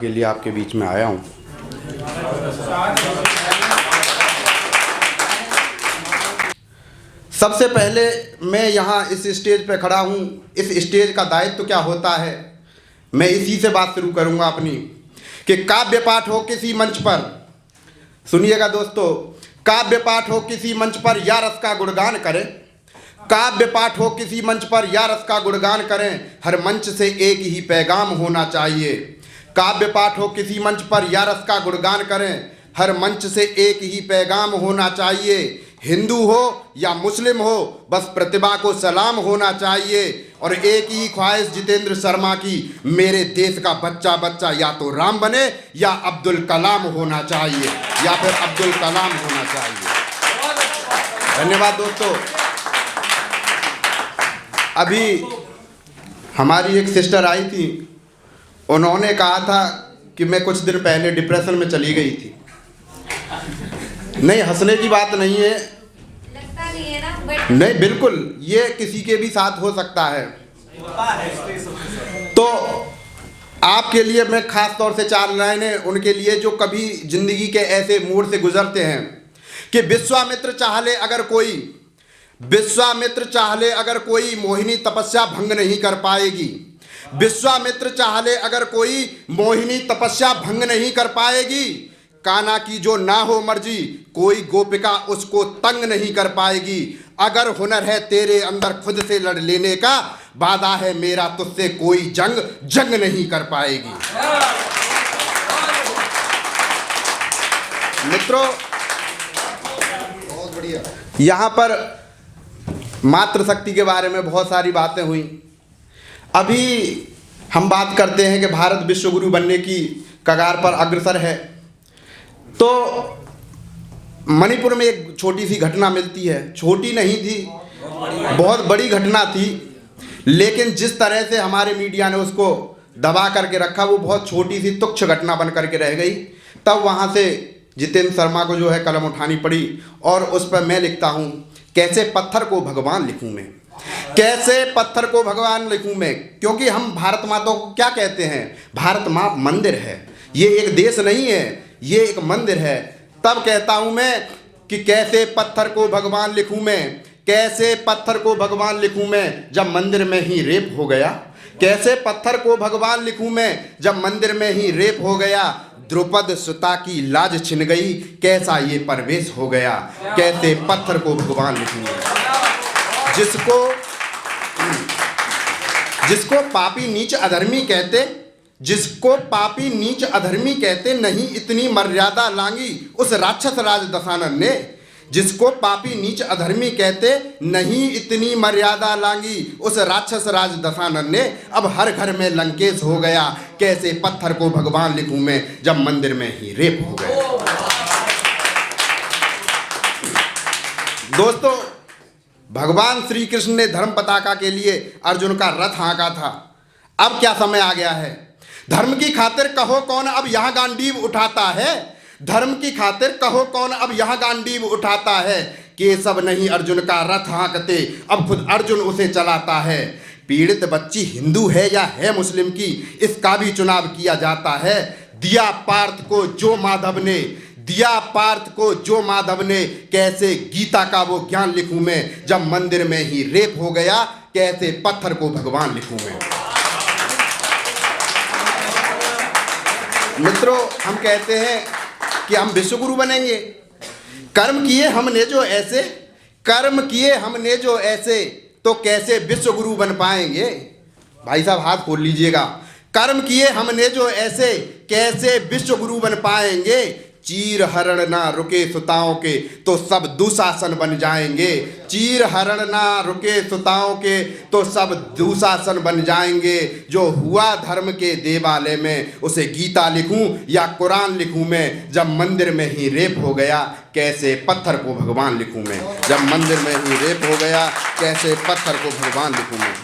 के लिए आपके बीच में आया हूँ। सबसे पहले मैं यहाँ इस स्टेज पे खड़ा हूँ। इस स्टेज का दायित्व तो क्या होता है, मैं इसी से बात शुरू करूँगा अपनी, कि काव्य पाठ हो किसी मंच पर, सुनिएगा दोस्तों, काव्य पाठ हो किसी मंच पर या रस का गुणगान करें, काव्य पाठ हो किसी मंच पर या रस का गुणगान करें, हर मंच से एक ही पैगाम होना चाहिए। काव्य पाठ हो किसी मंच पर या रस का गुणगान करें, हर मंच से एक ही पैगाम होना चाहिए। हिंदू हो या मुस्लिम हो, बस प्रतिभा को सलाम होना चाहिए। और एक ही ख्वाहिश जितेंद्र शर्मा की, मेरे देश का बच्चा बच्चा या तो राम बने या अब्दुल कलाम होना चाहिए, या फिर अब्दुल कलाम होना चाहिए। धन्यवाद दोस्तों। अभी हमारी एक सिस्टर आई थी, उन्होंने कहा था कि मैं कुछ दिन पहले डिप्रेशन में चली गई थी। नहीं, हंसने की बात नहीं है, लगता नहीं है ना, नहीं बिल्कुल, ये किसी के भी साथ हो सकता है। तो आपके लिए मैं खास तौर से 4 लाइनें उनके लिए जो कभी जिंदगी के ऐसे मोड़ से गुजरते हैं कि विश्वामित्र चाहले अगर कोई मोहिनी तपस्या भंग नहीं कर पाएगी। विश्वामित्र चाहले अगर कोई मोहिनी तपस्या भंग नहीं कर पाएगी। कान्हा की जो ना हो मर्जी, कोई गोपिका उसको तंग नहीं कर पाएगी। अगर हुनर है तेरे अंदर खुद से लड़ लेने का, वादा है मेरा तुझसे कोई जंग नहीं कर पाएगी। मित्रों, बहुत बढ़िया। यहाँ पर मातृशक्ति के बारे में बहुत सारी बातें हुई। अभी हम बात करते हैं कि भारत विश्व गुरु बनने की कगार पर अग्रसर है। तो मणिपुर में एक छोटी सी घटना मिलती है, छोटी नहीं थी, बहुत बड़ी घटना थी, लेकिन जिस तरह से हमारे मीडिया ने उसको दबा करके रखा, वो बहुत छोटी सी तुच्छ घटना बन करके रह गई। तब वहाँ से जितेंद्र शर्मा को जो है कलम उठानी पड़ी, और उस पर मैं लिखता हूँ, कैसे पत्थर को भगवान लिखूँ मैं, कैसे पत्थर को भगवान लिखूं मैं। क्योंकि हम भारत माता को क्या कहते हैं, भारत माँ मंदिर है, ये एक देश नहीं है, ये एक मंदिर है। तब कहता हूं मैं कि कैसे पत्थर को भगवान लिखूं मैं, कैसे पत्थर को भगवान लिखूं मैं जब मंदिर में ही रेप हो गया। कैसे पत्थर को भगवान लिखूं मैं जब मंदिर में ही रेप हो गया। द्रुपद सुता की लाज छिन गई, कैसा ये परवेश हो गया। कैसे पत्थर को भगवान लिखूं मैं, जिसको पापी नीच अधर्मी कहते, जिसको पापी नीच अधर्मी कहते, नहीं इतनी मर्यादा लांगी उस राक्षस राज दशानन ने। जिसको पापी नीच अधर्मी कहते, नहीं इतनी मर्यादा लांगी उस राक्षस राज दशानन ने। अब हर घर में लंकेश हो गया, कैसे पत्थर को भगवान लिखूं मैं जब मंदिर में ही रेप हो गया। दोस्तों, भगवान श्री कृष्ण ने धर्म पताका के लिए अर्जुन का रथ हाँका था। अब क्या समय आ गया है, धर्म की खातिर कहो कौन अब यहाँ गांडीव उठाता है। धर्म की खातिर कहो कौन अब यहाँ गांडीव उठाता है। केशव नहीं अर्जुन का रथ हाँकते, अब खुद अर्जुन उसे चलाता है। पीड़ित बच्ची हिंदू है या है मुस्लिम की, इसका भी चुनाव किया जाता है। दिया पार्थ को जो माधव ने, कैसे गीता का वो ज्ञान लिखूं मैं जब मंदिर में ही रेप हो गया। कैसे पत्थर को भगवान लिखूं मैं। मित्रों, हम कहते हैं कि हम विश्वगुरु बनेंगे। कर्म किए हमने जो ऐसे, तो कैसे विश्वगुरु बन पाएंगे। भाई साहब हाथ खोल लीजिएगा। कर्म किए हमने जो ऐसे, कैसे विश्वगुरु बन पाएंगे। चीर हरण ना रुके सुताओं के, तो सब दुशासन बन जाएंगे। चीर हरण ना रुके सुताओं के, तो सब दुशासन बन जाएंगे। जो हुआ धर्म के देवालय में, उसे गीता लिखूं या कुरान लिखूं मैं जब मंदिर में ही रेप हो गया। कैसे पत्थर को भगवान लिखूं मैं जब मंदिर में ही रेप हो गया। कैसे पत्थर को भगवान लिखूं मैं।